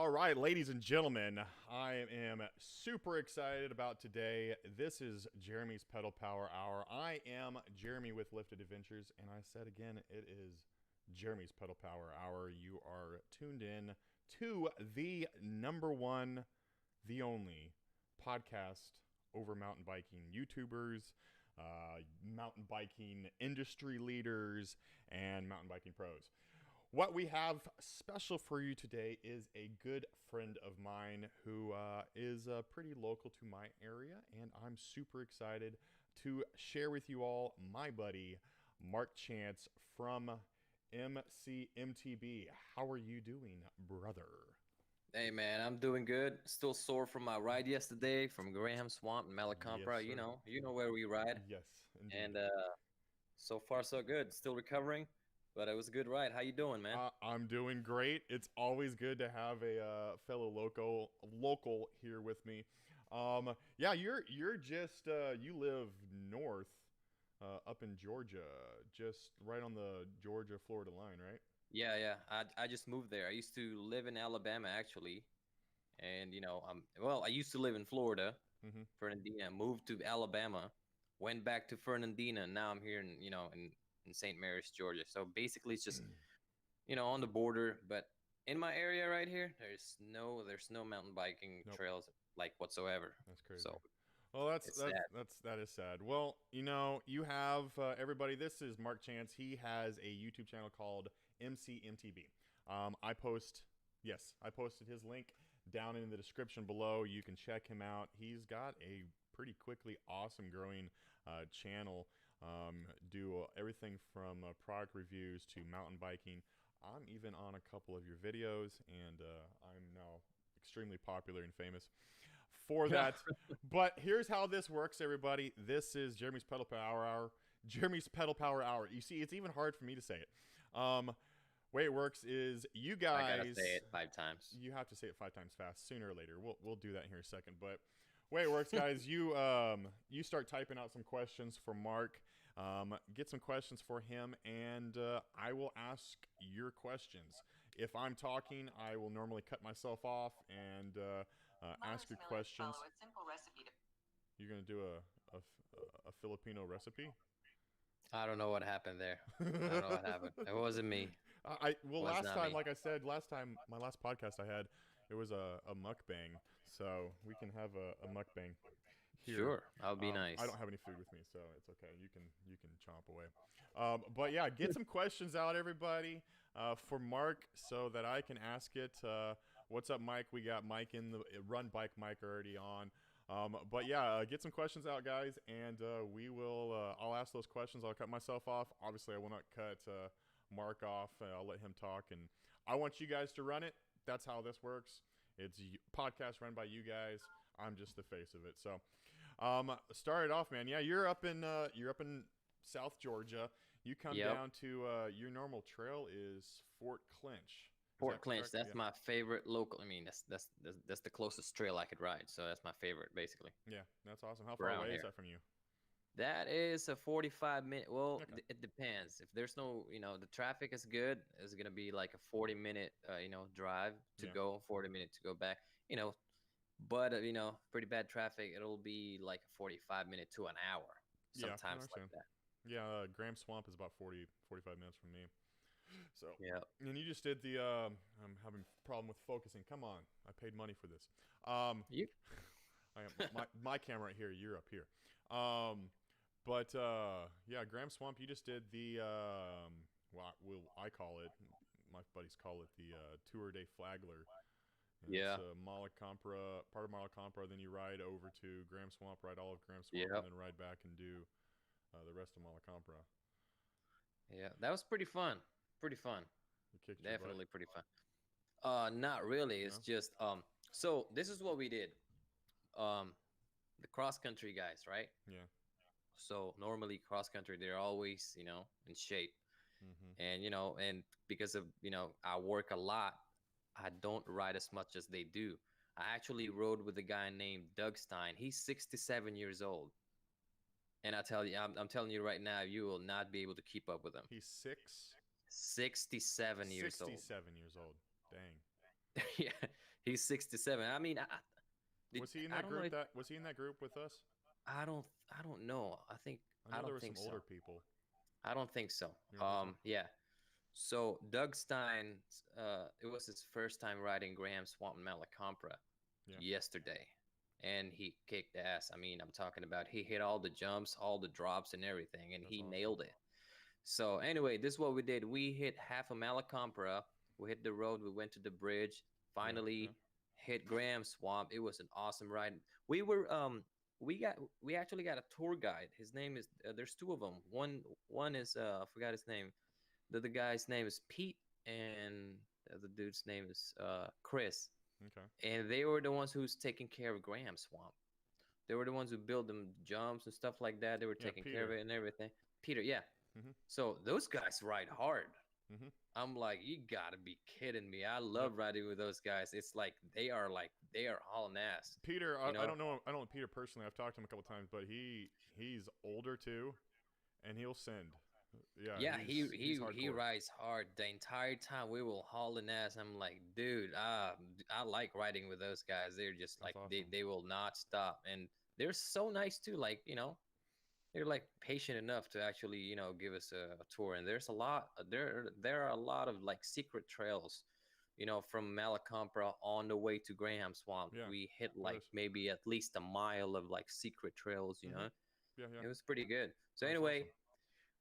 All right, ladies and gentlemen, I am super excited about today. This is Jeremy's Pedal Power Hour. I am Jeremy with Lifted Adventures, and I said again, it is Jeremy's Pedal Power Hour. You are tuned in to the number one, the only podcast over mountain biking YouTubers, mountain biking industry leaders, and mountain biking pros. What we have special for you today is a good friend of mine who is pretty local to my area, and I'm super excited to share with you all my buddy, Mark Chance from MCMTB. How are you doing, brother? Hey man, I'm doing good. Still sore from my ride yesterday from Graham Swamp and Yes, Malacompra. sir. You know where we ride. Yes, indeed. And so far so good. Still recovering, but it was a good ride. How you doing, man? I'm doing great. It's always good to have a fellow local here with me. Yeah, you're just you live north, up in Georgia, just right on the Georgia-Florida line, right? Yeah. I just moved there. I used to live in Alabama actually, and well, I used to live in Florida, Mm-hmm. Fernandina. Moved to Alabama, went back to Fernandina. Now I'm here in St. Mary's, Georgia. So basically, it's just on the border, but in my area right here, there's no mountain biking Nope, trails like whatsoever. that's crazy. So Well, it's sad. that is sad. Well, you have everybody. This is Mark Chance. He has a YouTube channel called MCMTB. I post, yes, I posted his link down in the description below. You can check him out. He's got a pretty quickly awesome growing channel. Do everything from product reviews to mountain biking. I'm even on a couple of your videos, and I'm now extremely popular and famous for that. But here's how this works, everybody. This is Jeremy's Pedal Power Hour. Jeremy's Pedal Power Hour. You see, it's even hard for me to say it. Way it works is you I gotta say guys, it 5 times. you have to say it 5 times fast sooner or later. We'll do that in here in a second. But way it works, guys, you start typing out some questions for Mark. Get some questions for him, and I will ask your questions. If I'm talking, I will normally cut myself off and ask your questions. Follow a simple recipe to You're gonna do a Filipino recipe. I don't know what happened there. I don't know what happened. It wasn't me. Well, Was last not time, me. like I said, last time my last podcast I had, it was a mukbang, so we can have a mukbang here. Sure, that would be nice. I don't have any food with me, so it's okay. You can chomp away. But yeah, get some questions out, everybody, for Mark, so that I can ask it. What's up, Mike? We got Mike in the Run Bike Mike already on. But yeah, get some questions out, guys, and we will. I'll ask those questions. I'll cut myself off. Obviously, I will not cut Mark off. I'll let him talk, and I want you guys to run it. That's how this works. It's a podcast run by you guys. I'm just the face of it. So, start it off, man. Yeah, you're up in South Georgia. You come Yep. down to your normal trail is Fort Clinch. Is Fort that Clinch, correct? that's Yeah. my favorite local. I mean, that's the closest trail I could ride. So that's my favorite, basically. Yeah, that's awesome. How far Around away is here. that from you? That is a 45-minute. Well, Okay. it depends. If there's no, the traffic is good, it's gonna be like a 40-minute, drive to Yeah. go, 40 minute to go back. But pretty bad traffic, it'll be like a 45-minute to an hour, Yeah, I sometimes like understand. that. Yeah, Graham Swamp is about 45 minutes from me. So, Yeah. and you just did the, I'm having a problem with focusing. Come on. I paid money for this. You? I am my camera right here. You're up here. But yeah, Graham Swamp, you just did the, I call it, my buddies call it the Tour de Flagler. And it's Yeah. Part of Malacompra. Then you ride over to Graham Swamp, ride all of Graham Swamp, and Yep. then ride back and do the rest of Malacompra. Yeah. That was pretty fun. Pretty fun. You kicked your butt. Definitely pretty fun. Not really. It's No? just so this is what we did. The cross country guys, right? Yeah. So normally cross country, they're always, in shape. Mm-hmm. And, and because of, I work a lot, I don't ride as much as they do. I actually rode with a guy named Doug Stein. He's 67 years old. And I tell you, I'm telling you right now, you will not be able to keep up with him. He's 67 years old. 67 years old. Dang. Yeah, He's 67. I mean, did, Was he in I that don't know group? if Was he in that group with us? I don't I don't know. I I know there don't was some think so. older people. I don't think so. You don't think so? Yeah. So Doug Stein, it was his first time riding Graham Swamp and Malacompra Yeah, yesterday, and he kicked ass. I mean, I'm talking about he hit all the jumps, all the drops, and everything, and that's he awesome. nailed it. So anyway, this is what we did. We hit half of Malacompra. We hit the road. We went to the bridge. Yeah, yeah. Finally, hit Graham Swamp. It was an awesome ride. We were we got we actually got a tour guide. His name is there's two of them. One is I forgot his name. The guy's name is Pete, and the other dude's name is Chris. Okay. And they were the ones who's taking care of Graham Swamp. They were the ones who built them jumps and stuff like that. They were Yeah, taking care of Peter. it and everything. Peter, yeah. Mhm. So those guys ride hard. Mhm. I'm like, you gotta be kidding me. I Yep. love riding with those guys. It's like they are hauling ass. Peter, You I know? don't know. I don't know Peter personally. I've talked to him a couple times, but he's older too, and he'll send. Yeah, Yeah, he's he hardcore. rides hard the entire time. We will hauling ass. I'm like, dude, I like riding with those guys. They're just That's like awesome. they will not stop, and they're so nice too. Like they're like patient enough to actually give us a tour. And there's a lot there are a lot of like secret trails, from Malacompra on the way to Graham Swamp. Yeah, We hit there like is. maybe at least a mile of like secret trails. Mhm. Yeah, yeah. It was pretty good. So That's anyway, awesome.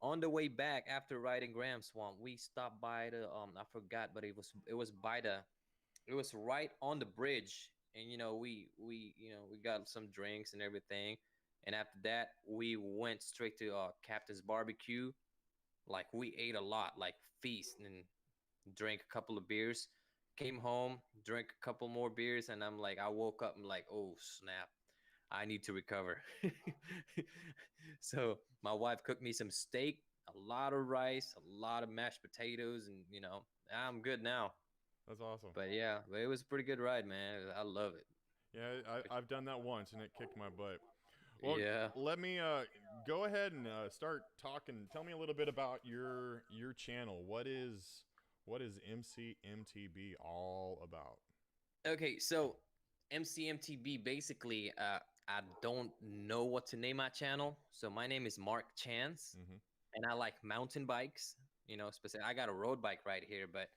on the way back after riding Graham Swamp, we stopped by the I forgot, but it was by the it was right on the bridge. And we got some drinks and everything. And after that, we went straight to Captain's Barbecue. Like we ate a lot, like feast, and drank a couple of beers. Came home, drank a couple more beers, and I woke up and like, oh snap, I need to recover. So my wife cooked me some steak, a lot of rice, a lot of mashed potatoes, and I'm good now. That's awesome. But yeah, but it was a pretty good ride, man. I love it. Yeah, I've done that once, and it kicked my butt. Well, Yeah. let me go ahead and start talking. Tell me a little bit about your channel. What is MCMTB all about? Okay, so MCMTB basically, I don't know what to name my channel. So my name is Mark Chance, Mhm. and I like mountain bikes. Specific. I got a road bike right here, but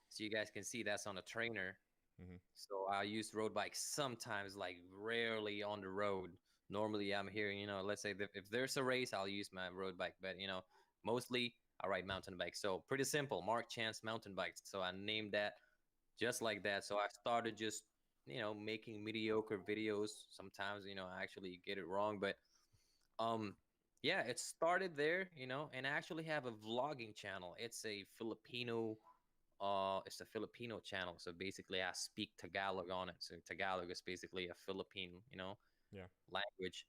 so you guys can see that's on a trainer. Mhm. So I use road bikes sometimes, like rarely on the road. Normally I'm here, let's say that if there's a race, I'll use my road bike, but mostly I ride mountain bikes. So pretty simple, Mark Chance mountain bikes. So I named that just like that. So I started just, making mediocre videos. Sometimes, I actually get it wrong, but um yeah, it started there, and I actually have a vlogging channel. It's a Filipino channel. So basically I speak Tagalog on it. So Tagalog is basically a Philippine, Yeah. language.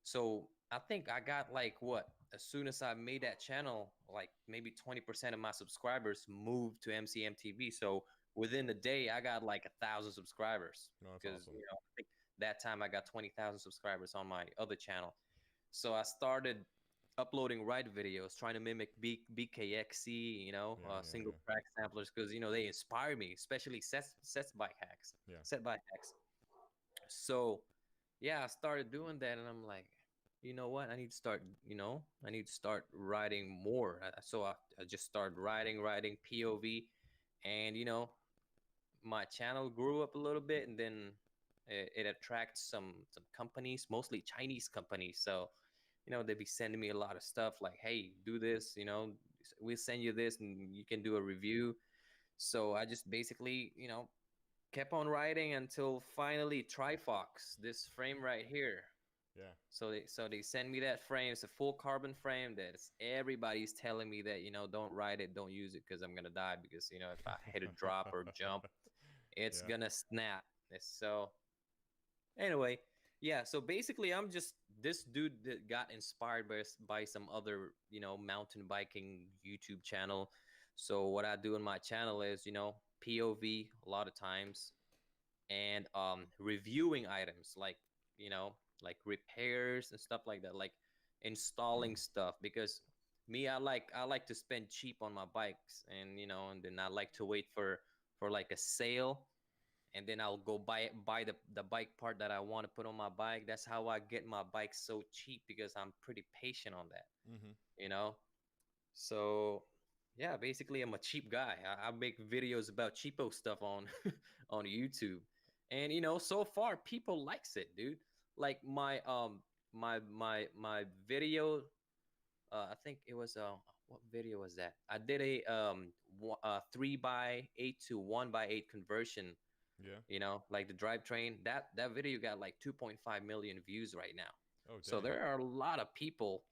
So I think I got like what, as soon as I made that channel, like maybe 20% of my subscribers moved to MCMTV. So within a day, I got like 1,000 subscribers No, that's because awesome. I think that time I got 20,000 subscribers on my other channel. So I started uploading ride videos, trying to mimic BKXC, Yeah, yeah, single yeah. track samplers, because they inspire me, especially Yeah. set bike hacks. So yeah, I started doing that, and I'm like, you know what? I need to start writing more. So I just started writing POV, and my channel grew up a little bit, and then it attracts some companies, mostly Chinese companies. So they'd be sending me a lot of stuff like, hey, do this, we'll send you this, and you can do a review. So I just basically, kept on writing until finally Trifox, this frame right here. Yeah. So they send me that frame. It's a full carbon frame that everybody's telling me that don't ride it, don't use it because I'm gonna die, because if I hit a drop or jump, it's Yeah. gonna snap. So anyway, yeah. So basically, I'm just this dude that got inspired by some other mountain biking YouTube channel. So what I do in my channel is POV a lot of times, and reviewing items like you know like repairs and stuff like that, like installing stuff. Because me, I like to spend cheap on my bikes, and and then I like to wait for like a sale, and then I'll go buy the bike part that I want to put on my bike. That's how I get my bike so cheap because I'm pretty patient on that, Mm-hmm. you know. So yeah, basically I'm a cheap guy. I make videos about cheapo stuff on on YouTube, and so far people likes it, dude. Like my video, I think it was what video was that? I did a 3x8 to 1x8 conversion. Yeah. Like the drivetrain. That video got like 2.5 million views right now. Oh, So dang. there are a lot of people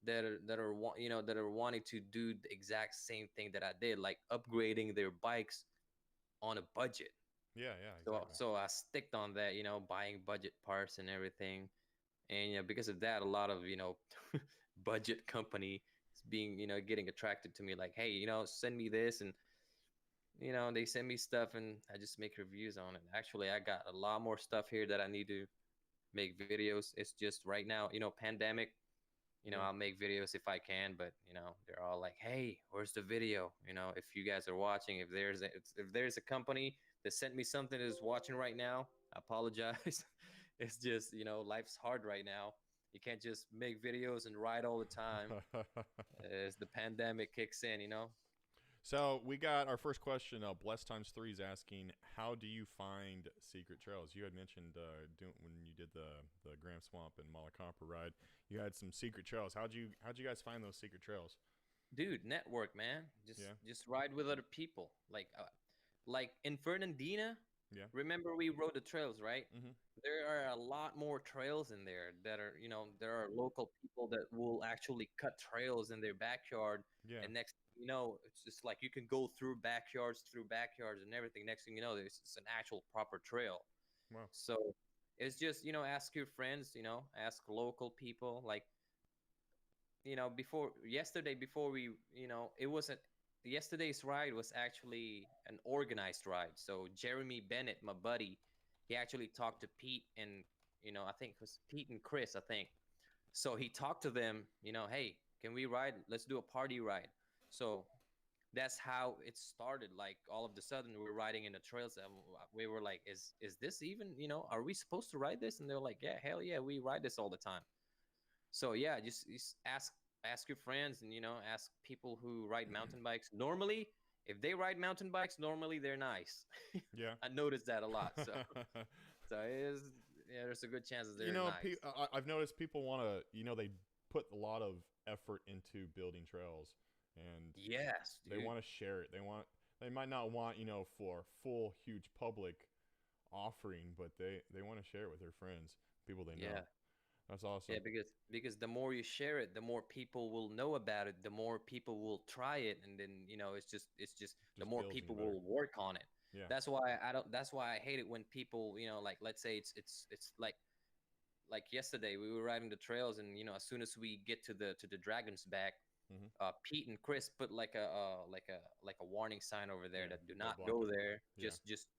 that are wanting to do the exact same thing that I did, like upgrading their bikes on a budget. Yeah, yeah, So exactly. so I sticked on that, buying budget parts and everything. And because of that, a lot of budget company is being getting attracted to me, like, hey, send me this, and they send me stuff, and I just make reviews on it. Actually, I got a lot more stuff here that I need to make videos. It's just right now, pandemic. Yeah. I'll make videos if I can, but they're all like, "Hey, where's the video?" If you guys are watching, if there's a company that sent me something that is watching right now, I apologize. It's just life's hard right now. You can't just make videos and ride all the time as the pandemic kicks in. So we got our first question. Blessed times three is asking, how do you find secret trails? You had mentioned doing when you did the Graham Swamp and Malacampa ride, you had some secret trails. How'd you guys find those secret trails? Dude, network, man. just Yeah. just ride with other people, like in Fernandina. Yeah. Remember, we rode the trails, right? Mm-hmm. There are a lot more trails in there that are, there are local people that will actually cut trails in their backyard. Yeah. And next thing you know, it's just like you can go through backyards and everything. Next thing you know, there's it's an actual proper trail. Wow. So it's just, ask your friends, ask local people. Like, before yesterday, before we, it wasn't, yesterday's ride was actually an organized ride. So Jeremy Bennett, my buddy, he actually talked to Pete and, I think it was Pete and Chris, I think. So he talked to them, hey, can we ride? Let's do a party ride. So that's how it started. Like all of a sudden we're riding in the trails, and we were like, is this even, are we supposed to ride this? And they're like, yeah, hell yeah, we ride this all the time. So yeah, just ask your friends, and ask people who ride mountain bikes. Normally, if they ride mountain bikes, normally they're nice. Yeah. I noticed that a lot. So it is, yeah, there's a good chance that You they're know, nice. I've noticed people want to, they put a lot of effort into building trails, and Yes, they dude. want to share it. They might not want, for full huge public offering, but they want to share it with their friends, people they know. Yeah. That's Yeah, awesome. because the more you share it, the more people will know about it, the more people will try it, and then it's just the Just more builds even people better. will work on it. Yeah. That's why I hate it when people, like, let's say it's like yesterday we were riding the trails, and as soon as we get to the Dragon's Back, Hmm. Pete and Chris put like a warning sign over there Yeah. that do They'll not block go it. there. Yeah.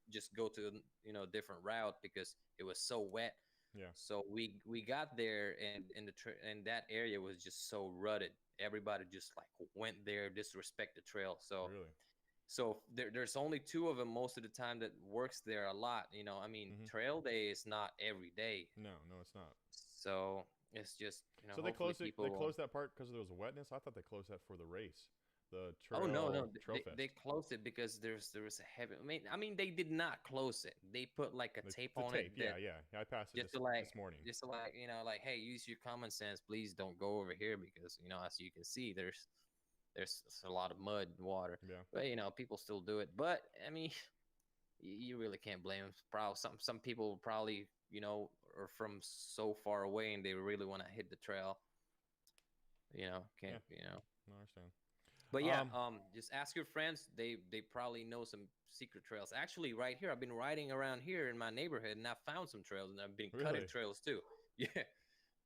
Just go to a different route because it was so wet. Yeah. So we got there, and and that area was just so rutted. Everybody just like went there, disrespect the trail. So Really. there's only two of them most of the time that works there a lot. I mean, Hmm. trail day is not every day. No, no, it's not. So it's just, So they hopefully closed it. They people will. closed that part because there was wetness. I thought they closed that for the race, the Oh no, trail no, trail fest. they closed it because there was a heavy. I mean they did not close it. They put like a tape The on it tape. that, Yeah, yeah. I passed it just to like this morning. just to like like, hey, use your common sense, please don't go over here, because as you can see, there's a lot of mud and water. Yeah. But people still do it. But I mean, you really can't blame them. Probably some people probably are from so far away, and they really want to hit the trail. Yeah. Can't No, I understand. But yeah, Um. just ask your friends. They probably know some secret trails. Actually, right here, I've been riding around here in my neighborhood, and I found some trails, and I've been cutting Really. trails too. Yeah,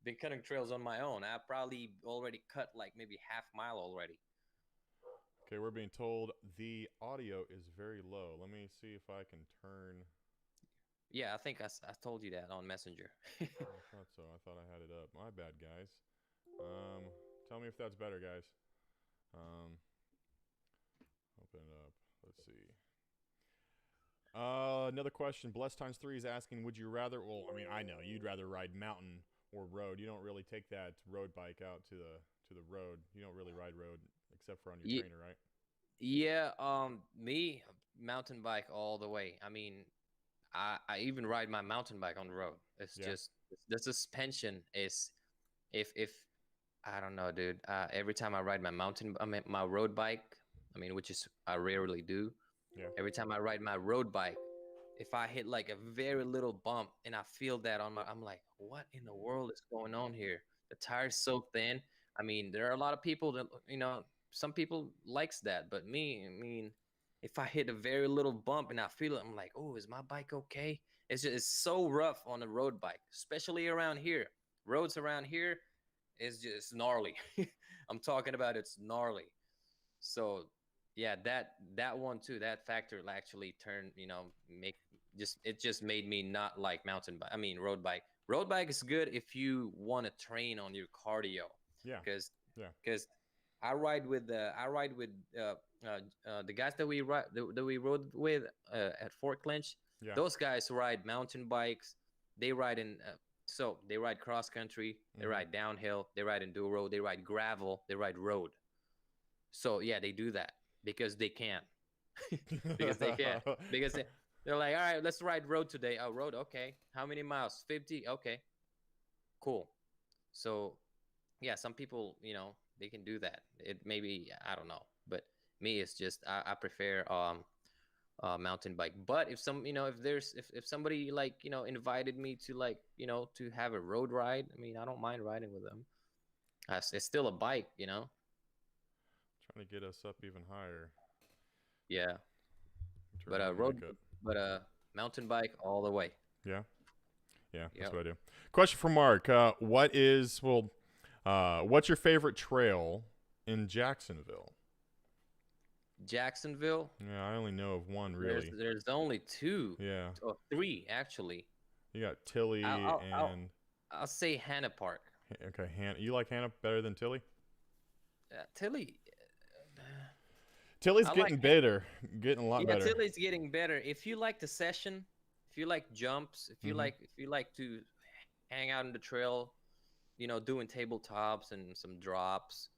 been cutting trails on my own. I probably already cut like maybe half mile already. Okay, we're being told the audio is very low. Let me see if I can turn. Yeah, I think I told you that on Messenger. I thought so. I thought I had it up. My bad, guys. Um. Tell me if that's better, guys. Um. Open it up. Let's see. Another question. Blessed times 3 is asking, would you rather? Well, I mean, I know you'd rather ride mountain or road. You don't really take that road bike out to the road. You don't really ride road except for on your Ye- trainer, right? Yeah, me mountain bike all the way. I mean, I even ride my mountain bike on the road. It's Yeah. just the suspension is if I don't know, dude. Every time I ride I mean my road bike, I mean, which is I rarely do. Yeah. Every time I ride my road bike, if I hit like a very little bump and I feel that on my, I'm like, what in the world is going on here? The tire's so thin. I mean, there are a lot of people that, some people likes that, but me, I mean, if I hit a very little bump and I feel it, I'm like, oh, is my bike okay? It's so rough on a road bike, especially around here. Roads around here is just gnarly. I'm talking about it's gnarly. So yeah, that one too, that factor actually turned, make just it just made me not like mountain bike. I mean road bike. Road bike is good if you want to train on your cardio, Yeah. because Yeah. because I ride with the guys that we rode with at Fort Clinch. Yeah. Those guys ride mountain bikes. They ride in so they ride cross country, they Mm-hmm. ride downhill, they ride enduro, they ride gravel, they ride road. So yeah, they do that because they can, because they can, because they're like, all right, let's ride road today. Oh, road, okay. How many miles? 50. Okay, cool. So yeah, some people, they can do that. It maybe I don't know, but me, it's just I prefer mountain bike. But if some, if there's if somebody like invited me to like to have a road ride, I mean I don't mind riding with them. It's still a bike, Trying to get us up even higher. Yeah. But Turn the mic up. mountain bike all the way. Yeah. Yeah. That's Yep. what I do. Question for Mark. What's your favorite trail in Jacksonville? Jacksonville. Yeah, I only know of one There's really. there's only two Yeah. or three actually. You got I'll Tilly I'll I'll, and I'll say Hannah Park. okay, You like Hannah better than Tilly? Tilly. Tilly's I like getting better, getting a lot Yeah, better. Tilly's getting better. If you like the session, if you like jumps, Mm-hmm. if you like to hang out in the trail, doing tabletops and some drops.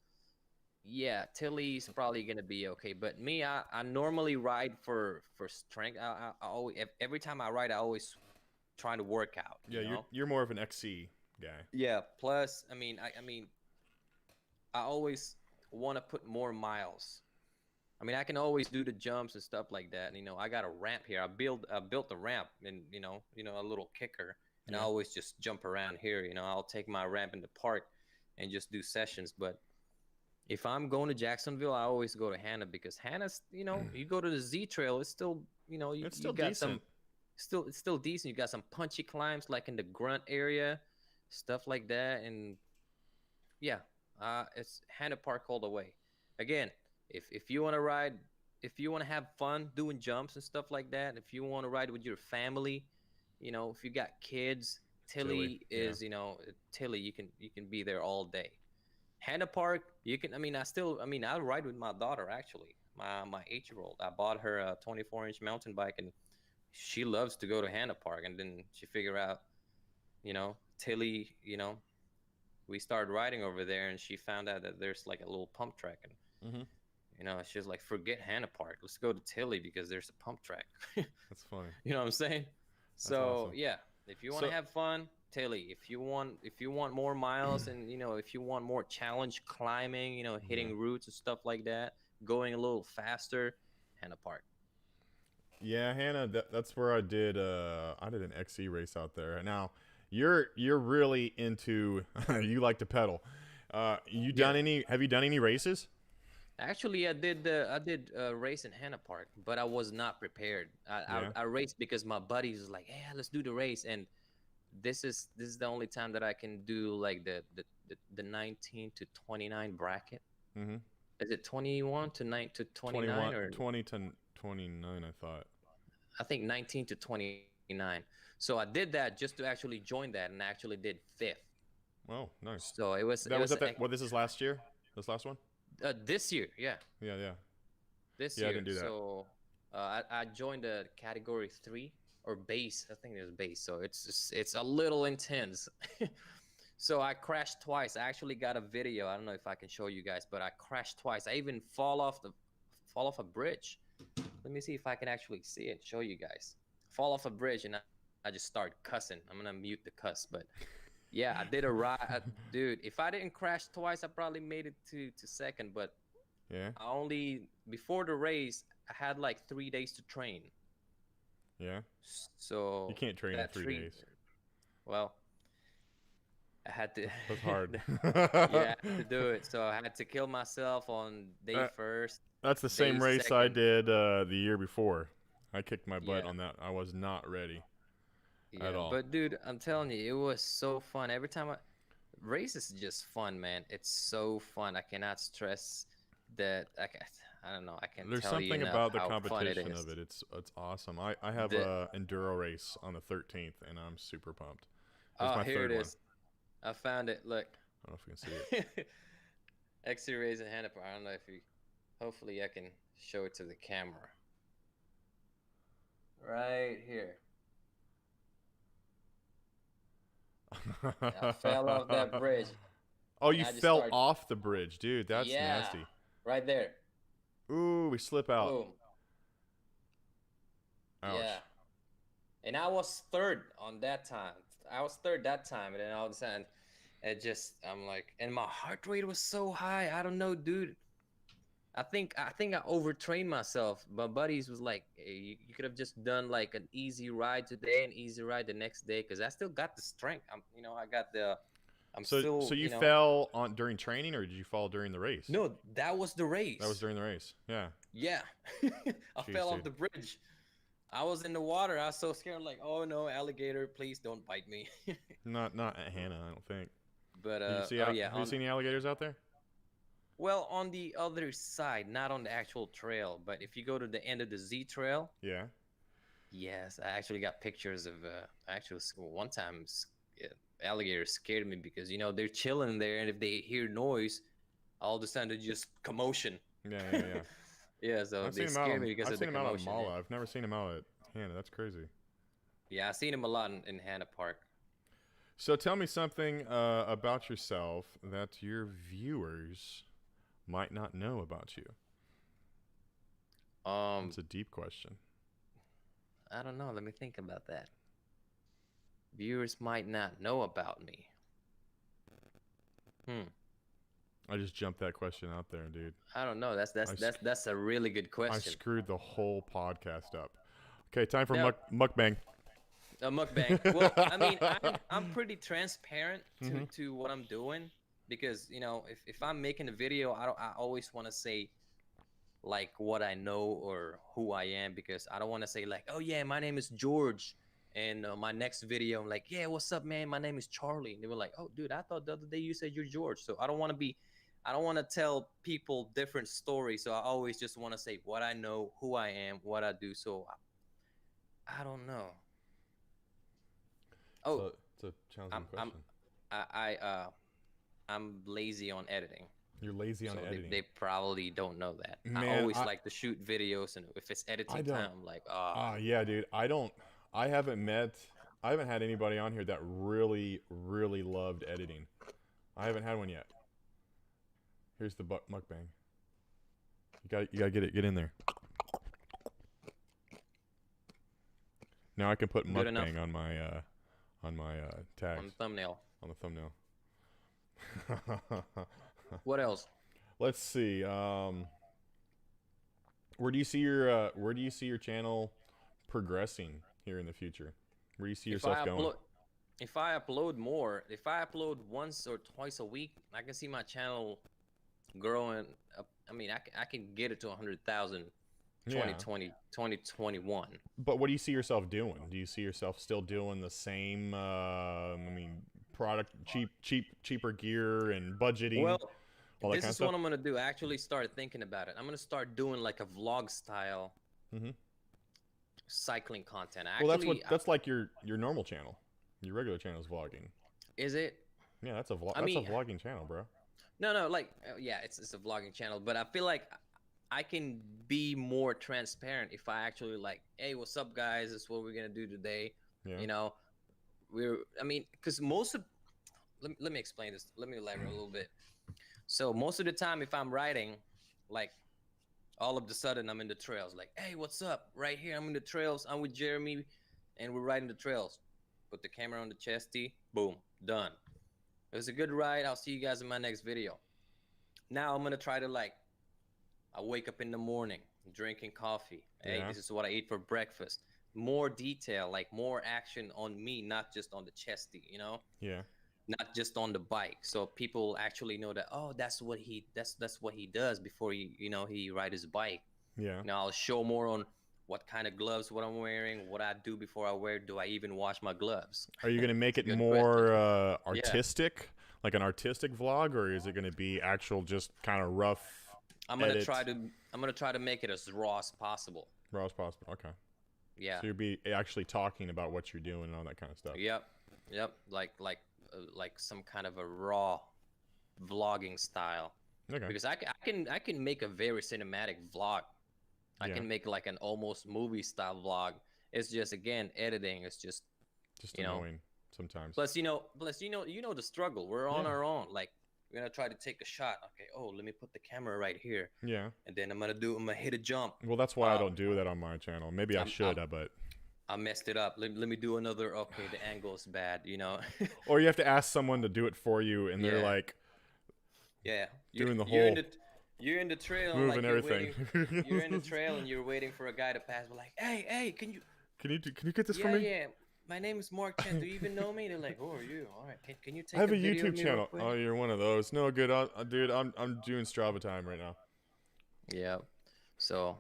Yeah, Tilly's probably gonna be okay. But me, I normally ride for strength. I always every time I ride, I always trying to work out. Yeah, you're more of an XC guy. Yeah. Plus, I mean, I always want to put more miles. I mean, I can always do the jumps and stuff like that. And, I got a ramp here. I built a ramp and a little kicker, and I Yeah. always just jump around here. I'll take my ramp in the park and just do sessions. But if I'm going to Jacksonville, I always go to Hannah because Hannah's, you go to the Z Trail, it's still, It's you still got some, decent. it's still decent. You got some punchy climbs like in the grunt area, stuff like that. And yeah, it's Hannah Park all the way. Again, if you want to ride, if you want to have fun doing jumps and stuff like that, if you want to ride with your family, if you got kids, Tilly. Tilly Yeah. is, Tilly, you can be there all day. Hannah Park, you can. I mean, I ride with my daughter actually, my 8-year-old. I bought her a 24-inch mountain bike, and she loves to go to Hannah Park. And then she figure out, Tilly, we started riding over there, and she found out that there's like a little pump track, and Mm-hmm. she was like, forget Hannah Park, let's go to Tilly because there's a pump track. That's funny. You know what I'm saying? That's So awesome. yeah, if you want So to have fun, Tilly. If you want more miles, and if you want more challenge climbing, yeah. hitting routes and stuff like that, going a little faster, Hannah Park. Yeah, Hannah, that's where I did an XC race out there. Now, you're really into you like to pedal. Yeah. Have you done any races? Actually, I did a race in Hannah Park, but I was not prepared. Yeah. I raced because my buddies was like, "Yeah, let's do the race," and this is the only time that I can do like the 19 to 29 bracket. Mm-hmm. Is it 21 to 9 to 29, 21, or 20 to 29, I thought. I think 19 to 29? So I did that just to actually join that, and I actually did fifth. Oh, nice. So it That was was at that. What, this is last year? This last one? this year, yeah, Yeah, yeah. this Yeah, I year. didn't do that. So I joined a category 3 or base. I think it was base. So it's a little intense. So I crashed twice. I actually got a video. I don't know if I can show you guys, but I crashed twice. I even fall off a bridge. Let me see if I can actually see it. Show you guys. Fall off a bridge and I just start cussing. I'm gonna mute the cuss, but yeah, I did a ride, dude. If I didn't crash twice, I probably made it to second. But Yeah. I only before the race, I had like 3 days to train. Yeah. So You can't train in 3 days. Well, I had to. That's hard. Yeah, I had to do it. So I had to kill myself on day first. That's the same day race I second. did the year before. I kicked my butt Yeah. on that. I was not ready at Yeah, all. but dude, I'm telling you, it was so fun. Every time race is just fun, man. It's so fun. I cannot stress that. I don't know. I can't There's tell you something enough about the how fun it competition is. of it. It's awesome. I have The- a enduro race on the 13th, and I'm super pumped. It's Oh, my here third it one. is. I found it. Look. I don't know if you can see it. XC rays and hand up. I don't know if you. Hopefully, I can show it to the camera. Right here. I fell off that bridge. Oh, and you I just fell started- off the bridge, dude. That's Yeah, nasty. right there. Ooh, we slip out. Boom. Ouch. Yeah. And I was third on that time. I was third that time, and then all of a sudden, I'm like, and my heart rate was so high. I don't know, dude. I think I overtrained myself. My buddies was like, hey, you could have just done like an easy ride today, an easy ride the next day, because I still got the strength. I got the. So you fell on during training, or did you fall during the race? No, that was the race. That was during the race. Yeah. Yeah. I Jeez, fell off dude. the bridge. I was in the water. I was so scared, like, oh no, alligator, please don't bite me. Not at Hannah, I don't think. But Did you see oh yeah, have you seen the alligators out there? well, on the other side, not on the actual trail, but if you go to the end of the Z trail, Yeah. yes, I actually got pictures of one time alligators scared me because they're chilling there, and if they hear noise, all of a sudden they just commotion. Yeah. Yeah, so they scare me because I've of the seen him out at commotion. Mala. I've never seen him out at Hannah. That's crazy. Yeah, I've seen him a lot in Hannah Park. So tell me something about yourself that your viewers might not know about you. It's a deep question. I don't know. Let me think about that. Viewers might not know about me. I just jumped that question out there, dude. I don't know. That's a really good I question. screwed the whole podcast up. Okay, time for No. mukbang. A mukbang. Well, I mean, I'm pretty transparent to what I'm doing because if I'm making a video, I always want to say like what I know or who I am, because I don't want to say like, oh yeah, my name is George, and my next video I'm like, yeah, what's up, man? My name is Charlie, and they were like, oh dude, I thought the other day you said you're George. So I don't want to tell people different stories. So I always just want to say what I know, who I am, what I do. So I don't know. Oh, It's a challenging question. I'm lazy on editing. You're lazy on So editing. they probably don't know that. Man, I always like to shoot videos, and if it's editing time, I'm like, yeah, dude. I haven't had anybody on here that really, really loved editing. I haven't had one yet. Here's the mukbang. You gotta get in there. Now I can put Good enough. mukbang on my tags. on the thumbnail. On the thumbnail. What else? Let's see. Where do you see your channel progressing here in the future? Where do you see yourself going? If I upload more, if I upload once or twice a week, I can see my channel growing up. I mean, I can get it to 100,000 2020, 2021. But what do you see yourself doing? Do you see yourself still doing the same product, cheaper gear and budgeting? Well, this is what I'm gonna do. I actually started thinking about it. I'm gonna start doing like a vlog style cycling content. That's like your normal channel. Your regular channel is vlogging. Is it? Yeah, that's a vlogging channel, bro. No, like yeah, it's a vlogging channel. But I feel like I can be more transparent if I actually like, hey, what's up, guys? This is what we're gonna do today. Yeah. You know, I mean, because let me explain this. Let me elaborate a little bit. So most of the time, if I'm riding, like all of the sudden I'm in the trails, like, hey, what's up? Right here, I'm in the trails. I'm with Jeremy, and we're riding the trails. Put the camera on the chesty, boom, done. It was a good ride. I'll see you guys in my next video. Now I'm gonna try to like, I wake up in the morning, drinking coffee. Hey, Yeah. this is what I eat for breakfast. More detail, like more action on me, not just on the chesty, you know? Yeah. Not just on the bike. So people actually know that, oh, that's what he does before he ride his bike. Yeah. Now I'll show more on what kind of gloves, what I'm wearing, what I do before I wear. Do I even wash my gloves? Are you gonna make It's it a good question. more Yeah. artistic, like an artistic vlog, or is it gonna be actual, just kind of rough? I'm gonna try to make it as raw as possible. Raw as possible. Okay. Yeah. So you'll be actually talking about what you're doing and all that kind of stuff. Yep. Like some kind of a raw vlogging style. Okay. Because I can make a very cinematic vlog. I Yeah. can make like an almost movie style vlog. It's just, again, editing. It's just annoying sometimes. Plus the struggle. We're on Yeah. our own. Like, we're gonna try to take a shot. Okay. Oh, let me put the camera right here. Yeah. And then I'm gonna hit a jump. Well, that's why I don't do that on my channel. Maybe I should, but I messed it up. Let me do another. Okay, the angle's bad. or you have to ask someone to do it for you, and they're Yeah. like, Yeah, doing the you're whole you're in the trail, moving like everything. you're in the trail and you're waiting for a guy to pass. We're like, hey, can you get this for me? Yeah, my name is Mark Chen. Do you even know me? They're like, who are you? All right, can you take I have a video of YouTube me real channel. quick? Oh, you're one of those. No good, dude. I'm doing Strava time right now. Yeah. So,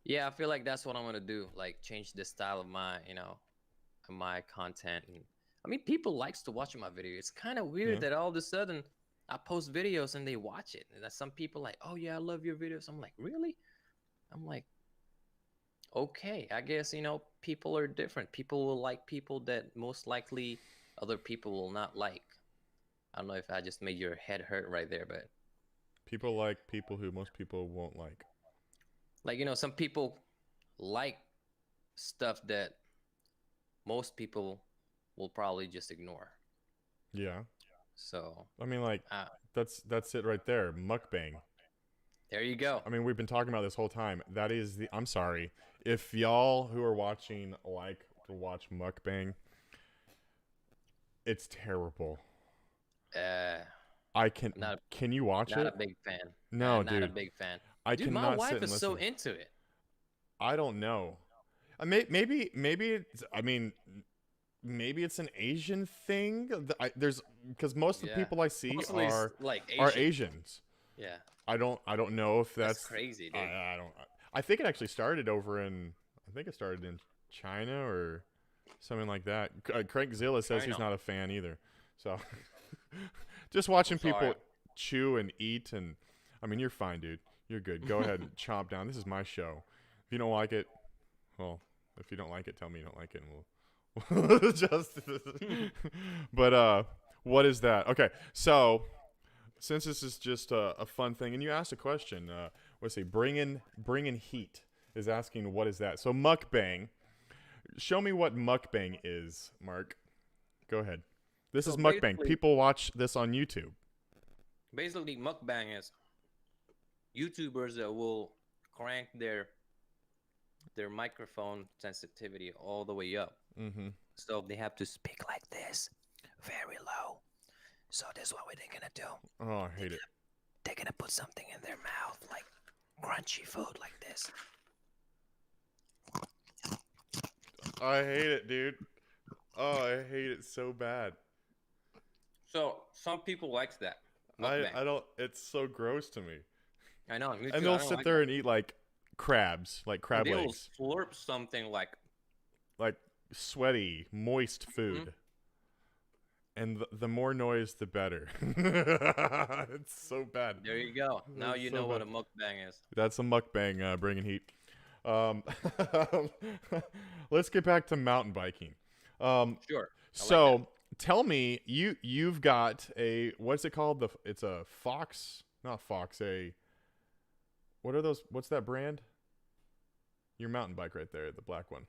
yeah, I feel like that's what I'm gonna do. Like, change the style of my content. And I mean, people likes to watch my video. It's kind of weird that all of a sudden I post videos and they watch it. And that some people like, oh yeah, I love your videos. I'm like, really? I'm like, okay, I guess, people are different. People will like people that most likely other people will not like. I don't know if I just made your head hurt right there, but People like people who most people won't like. like, some people like stuff that most people will probably just ignore. Yeah. So, I mean, like, that's it right there. Mukbang. there you go. I mean, we've been talking about this whole time. That is I'm sorry. If y'all who are watching like to watch mukbang, it's terrible. Can you watch it? Not a big fan. No, not dude. a big fan. Dude, my cannot wife sit and is so listen. into it. I don't know. Maybe it's, I mean, maybe it's an Asian thing. Because most of the people I see Mostly are like Asians. Yeah. I don't know if that's crazy, dude. I don't. I think it actually started in China or something like that. Craig Zilla says he's not a fan either. So just watching people chew and eat, and I mean, you're fine, dude. You're good. Go ahead and chomp down. This is my show. If you don't like it, well, if you don't like it, tell me you don't like it, and we'll just. But what is that? Okay, so since this is just a fun thing, and you asked a question, let's see, bringing heat is asking what is that? So mukbang. Show me what mukbang is, Mark. Go ahead. This is mukbang. People watch this on YouTube. Basically, mukbang is YouTubers that will crank their microphone sensitivity all the way up. Mm-hmm. So they have to speak like this, very low. So this is what they're gonna do. Oh, I hate it. They're gonna put something in their mouth, like crunchy food, like this. I hate it, dude. Oh, I hate it so bad. So some people likes that. I don't. It's so gross to me. I know. Me too. And they'll sit there and eat like crabs, like crab legs. They'll slurp something like sweaty, moist food. And the more noise, the better. It's so bad. There you go. Now you know what a mukbang is. That's a mukbang, bringing heat. Let's get back to mountain biking. Sure. So tell me, you've got what's it called? It's a Fox, not Fox. What are those? What's that brand? Your mountain bike right there, the black one.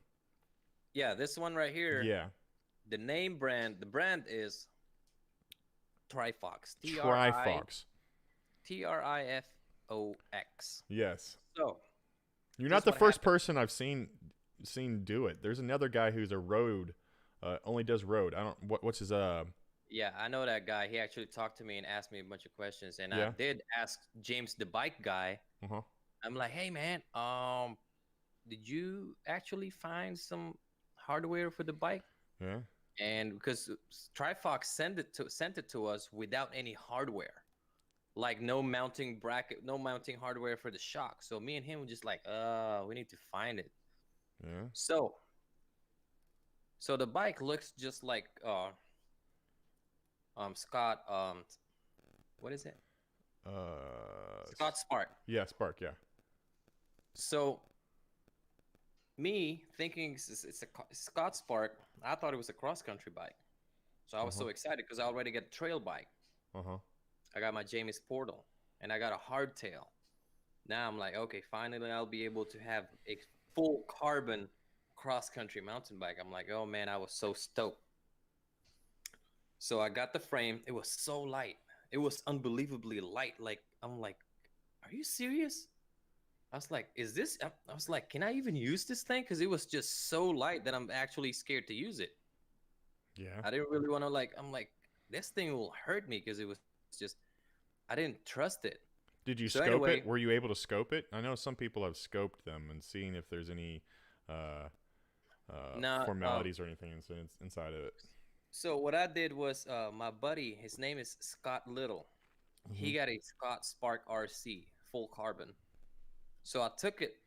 Yeah, this one right here. Yeah. The brand is Trifox. Trifox. Trifox. Yes. So You're this not is the what first happened. person I've seen do it. There's another guy who's a road, only does road. I don't. What's his Yeah, I know that guy. He actually talked to me and asked me a bunch of questions, and I Yeah. did ask James, the bike guy. Uh huh. I'm like, hey man, did you actually find some hardware for the bike? Yeah. And because Trifox sent it to us without any hardware, like no mounting bracket, no mounting hardware for the shock. So me and him were just like, we need to find it. Yeah. So the bike looks just like Scott what is it? Scott Spark. Yeah, Spark. Yeah. So me thinking it's a Scott Spark, I thought it was a cross country bike. So I was so excited because I already got a trail bike. Uh huh. I got my James Portal and I got a hardtail. Now I'm like, okay, finally I'll be able to have a full carbon cross country mountain bike. I'm like, oh man, I was so stoked. So I got the frame. It was so light. It was unbelievably light. Like, I'm like, are you serious? I was like, is this? I was like, can I even use this thing? Because it was just so light that I'm actually scared to use it. Yeah. I didn't really want to I'm like, this thing will hurt me because it was just, I didn't trust it. Did you So scope anyway, it? Were you able to scope it? I know some people have scoped them and seen if there's any no, formalities or anything inside of it. so what I did was my buddy, his name is Scott Little. He got a Scott Spark RC full carbon. So I took it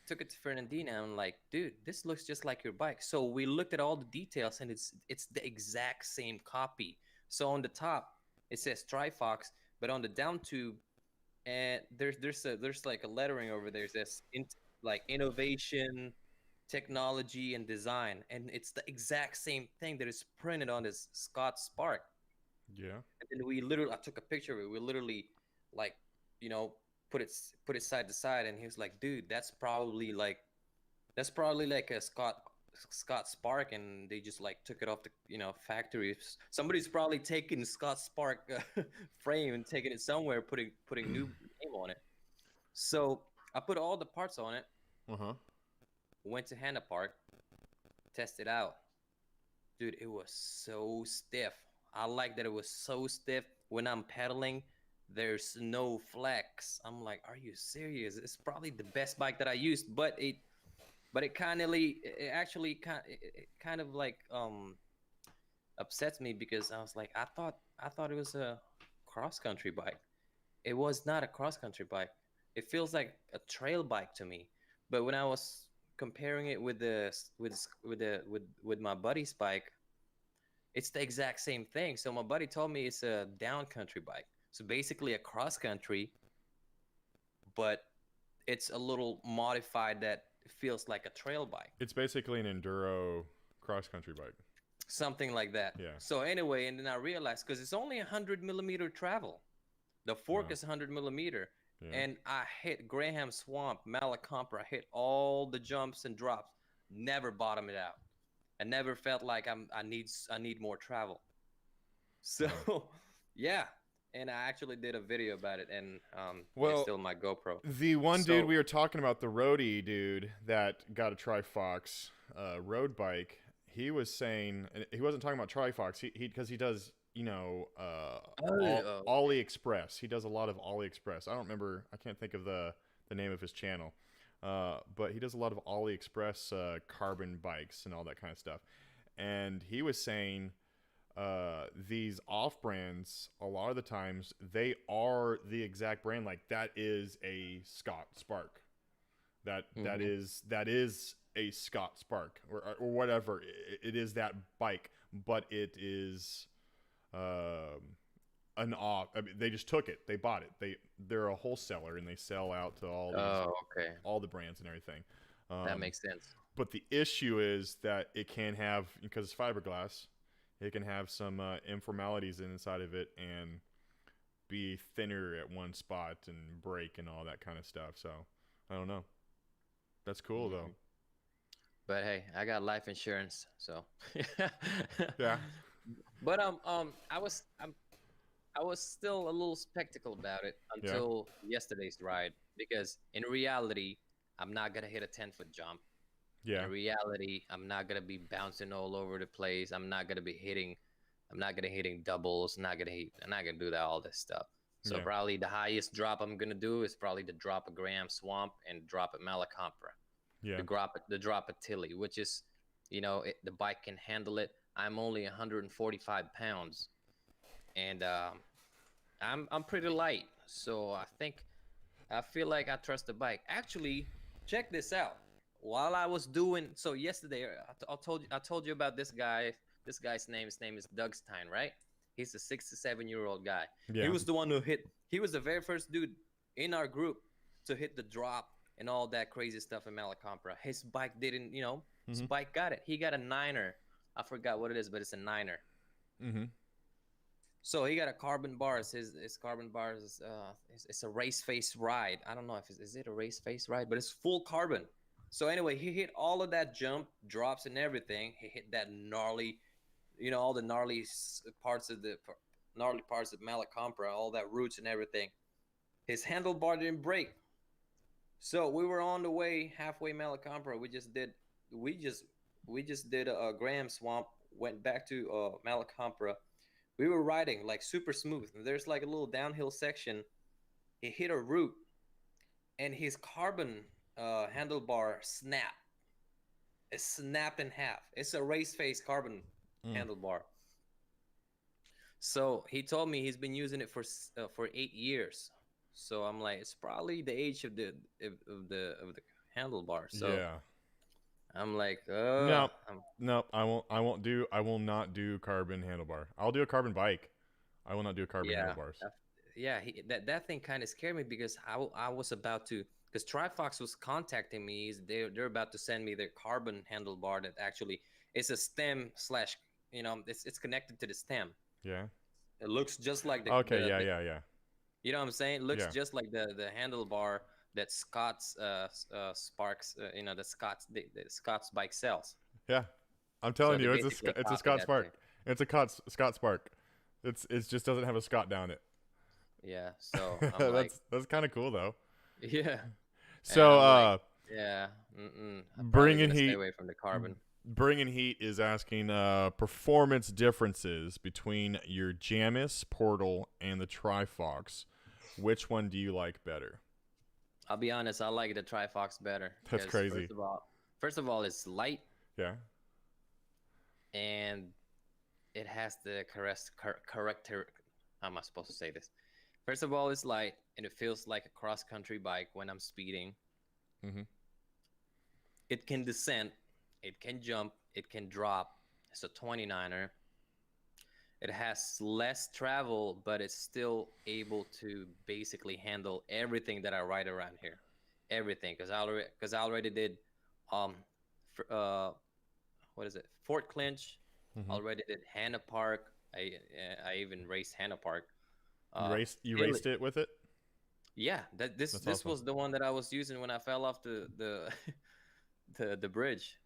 to Fernandina and I'm like, dude, this looks just like your bike. So we looked at all the details and it's the exact same copy. So on the top it says Trifox, but on the down tube and there's like a lettering over there. It says like innovation, technology, and design, and it's the exact same thing that is printed on this Scott Spark. Yeah. And then I took a picture of it. We literally like, you know, put it side to side, and he was like, dude, that's probably like a Scott Spark, and they just like took it off the factory. Somebody's probably taking Scott Spark frame and taking it somewhere, putting new name on it. So I put all the parts on it. Uh huh. Went to Hannah Park, tested out. Dude, it was so stiff. I like that it was so stiff. When I'm pedaling, there's no flex. I'm like, are you serious? It's probably the best bike that I used, but it actually kind of like upsets me because I was like, I thought it was a cross country bike. It was not a cross country bike. It feels like a trail bike to me. But when I was comparing it with my buddy's bike, it's the exact same thing. So my buddy told me it's a down country bike. So basically a cross country, but it's a little modified that feels like a trail bike. It's basically an enduro cross country bike. Something like that. Yeah. So anyway, and then I realized because it's only 100mm travel. The fork is 100mm. Yeah. And I hit Graham Swamp, Malacompra, hit all the jumps and drops. Never bottomed it out. I never felt like I need more travel. So yeah. And I actually did a video about it, and it's still my GoPro. The one dude we were talking about, the roadie dude that got a Trifox road bike, he was saying, and he wasn't talking about Trifox, because he does, AliExpress. He does a lot of AliExpress. I don't remember, I can't think of the name of his channel, but he does a lot of AliExpress carbon bikes and all that kind of stuff. And he was saying these off brands, a lot of the times they are the exact brand. Like that is a Scott Spark. That is a Scott Spark or whatever. It is that bike, but it is an off. I mean, they just took it. They bought it. They're a wholesaler and they sell out to all the brands and everything. That makes sense. But the issue is that it can have, because it's fiberglass, it can have some informalities inside of it, and be thinner at one spot and break and all that kind of stuff. So I don't know. That's cool though. Mhm. But hey, I got life insurance, so. Yeah. But I was still a little skeptical about it Yeah. until yesterday's ride because in reality, I'm not gonna hit a 10-foot jump. Yeah. In reality, I'm not gonna be bouncing all over the place. I'm not gonna hitting doubles. I'm not gonna do that all this stuff. So Yeah. probably the highest drop I'm gonna do is probably the drop a Graham Swamp and drop a Malacompra, Yeah. the drop a Tilly, which is, the bike can handle it. I'm only 145 pounds, and I'm pretty light, so I feel like I trust the bike. Actually, check this out. While I was doing so yesterday, I told you about this guy. This guy's name, his name is Doug Stein, right? He's a 67-year-old guy. He Yeah. was the one who hit. He was the very first dude in our group to hit the drop and all that crazy stuff in Malacompra. His bike didn't, his Mhm. bike got it. He got a niner. I forgot what it is, but it's a niner. Mhm. So he got a carbon bars. His carbon bars is it's a race face ride. I don't know if is it a race face ride, but it's full carbon. So anyway, he hit all of that jump drops and everything. He hit that gnarly, all the parts of the gnarly parts of Malacompra, all that roots and everything. His handlebar didn't break. So we were on the way halfway Malacompra. We just did a Graham Swamp. Went back to Malacompra. We were riding like super smooth. And there's like a little downhill section. He hit a root, and his carbon handlebar snapped. It snapped in half. It's a race face carbon handlebar. So he told me he's been using it for 8 years. So I'm like, it's probably the age of the handlebar. So Yeah. I'm like, No. No, I will not do carbon handlebar. I'll do a carbon bike. I will not do carbon yeah, handlebars. yeah. That thing kind of scared me because I was about to, because Trifox was contacting me. They're about to send me their carbon handlebar that actually it's a stem slash, it's connected to the stem. Yeah. It looks just like Okay, yeah. you know what I'm saying? It looks Yeah. just like the handlebar that Scott's Sparks, the Scott's bike sells. Yeah. I'm So telling they you, basically it's a copy Scott that Spark. thing. It's a Scott Spark. It just doesn't have a Scott down it. Yeah. So I'm like, that's kind of cool though. yeah. And So I'm like, yeah. I'm probably bringing gonna stay heat. away from the carbon. Bringing Heat is asking performance differences between your Jamis Portal and the Trifox. Which one do you like better? I'll be honest, I like the Trifox better. That's 'Cause crazy. First of all, it's light Yeah. and it has the character. How am I supposed to say this? First of all, it's light and it feels like a cross country bike when I'm speeding. Mm-hmm. It can descend, it can jump, it can drop. It's a 29er. It has less travel, but it's still able to basically handle everything that I ride around here. Everything, because I already did, um, what is it? Fort Clinch. Mm-hmm. Already did Hannah Park. I even raced Hannah Park. You Philly. raced it with it? Yeah, this awesome. was the one that I was using when I fell off the the bridge.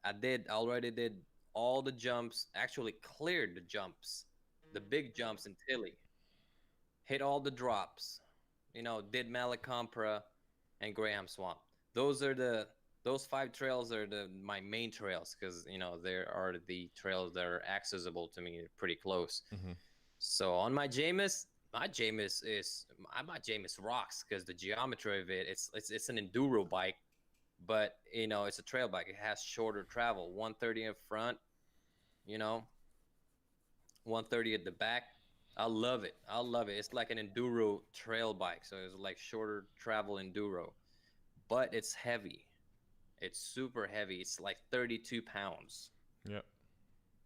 I already did all the jumps. Actually cleared the jumps, the big jumps in Tilly. Hit all the drops. Did Malacompra and Graham Swamp. Those 5 trails are my main trails because there are the trails that are accessible to me pretty close. Mm-hmm. So on my Jamis rocks because the geometry of it's an enduro bike, but it's a trail bike. It has shorter travel, 130 in front, 130 at the back. I love it. It's like an enduro trail bike, so it's like shorter travel enduro, but it's heavy. It's super heavy. It's like 32 pounds. Yep.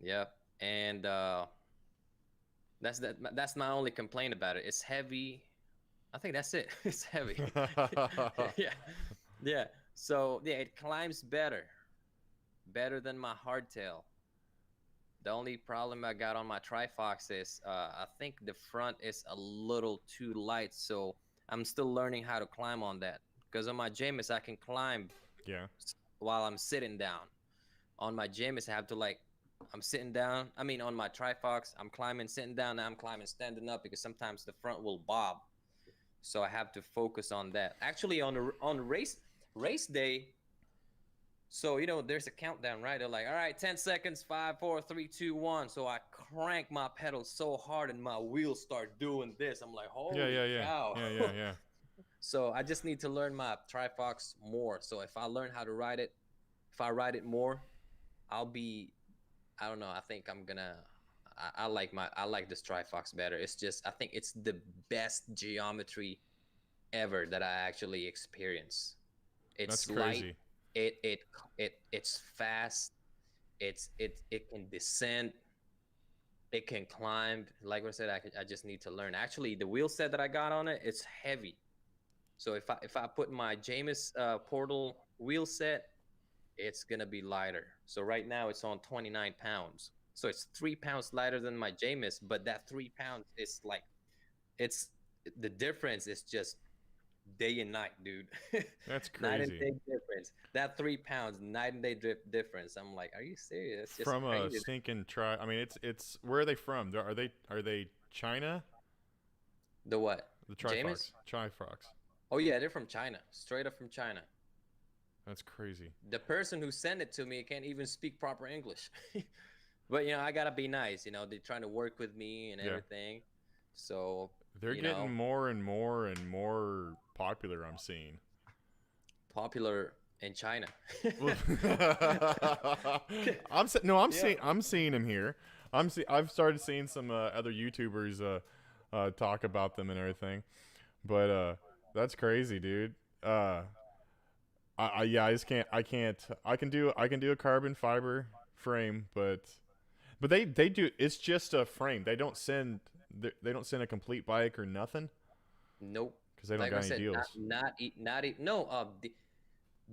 Yep. And that's my only complaint about it. It's heavy. I think that's it. It's heavy. Yeah. So yeah, it climbs better than my hardtail. The only problem I got on my Trifox is I think the front is a little too light, so I'm still learning how to climb on that. Because on my Jameis, I can climb Yeah. while I'm sitting down. On my Jameis, I have to like, I'm sitting down. I mean, on my Trifox, I'm climbing sitting down. Now I'm climbing standing up because sometimes the front will bob. So I have to focus on that. Actually, on race day, so there's a countdown, right? They're like, all right, 10 seconds, 5, 4, 3, 2, 1. So I crank my pedal so hard and my wheels start doing this. I'm like, Yeah, holy yeah, yeah, cow. yeah, yeah, yeah. So I just need to learn my Trifox more. So if I learn how to ride it, if I ride it more, I'll be, I don't know. I think I'm gonna. I like this Trifox better. It's just I think it's the best geometry ever that I actually experience. That's It's light. crazy. It's fast. It can descend. It can climb. Like I said, I just need to learn. Actually, the wheel set that I got on it, it's heavy. So if I put my Jameis Portal wheel set, it's gonna be lighter. So right now it's on 29 pounds. So it's 3 pounds lighter than my Jameis, but that 3 pounds is like it's the difference is just day and night, dude. That's Night and crazy. day difference. That 3 pounds, night and day difference. I'm like, are you serious? It's just From a crazy. stinking try. I mean, it's where are they from? Are they China? The what? The Jameis? Trifox. Oh yeah, they're from China. Straight up from China. That's crazy. The person who sent it to me can't even speak proper English. But I gotta be nice. They're trying to work with me and Yeah. everything. So They're getting more and more and more popular. I'm seeing. popular in China. I'm seeing him here. I've started seeing some other YouTubers talk about them and everything. But that's crazy, dude. Yeah, I just can't. I can do a carbon fiber frame, but they do. It's just a frame. They don't send a complete bike or nothing Nope. because they don't Like I got any said, deals. no.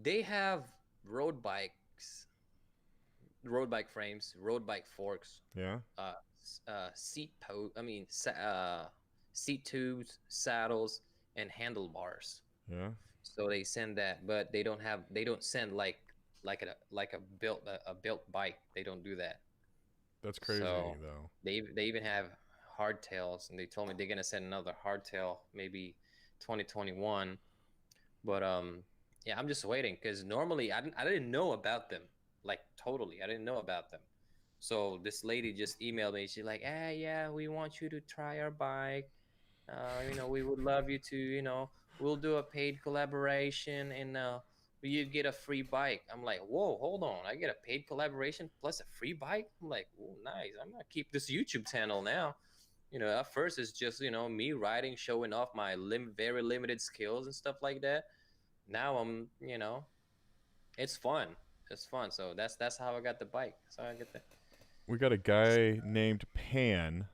They have road bike frames, road bike forks, Yeah, seat tubes, saddles, and handlebars. yeah. So they send that, but they don't send like a built bike. They don't do that. That's crazy So though. they even have hardtails, and they told me they're gonna send another hardtail maybe 2021. But yeah, I'm just waiting because normally I didn't know about them, like totally I didn't know about them. So this lady just emailed me. She's like, yeah, we want you to try our bike. We would love you to, we'll do a paid collaboration and you get a free bike. I'm like, whoa, hold on. I get a paid collaboration plus a free bike? I'm like, oh, nice. I'm going to keep this YouTube channel now. At first it's just, me riding, showing off my very limited skills and stuff like that. Now it's fun. It's fun. So that's how I got the bike. So I get the. We got a guy named Pan.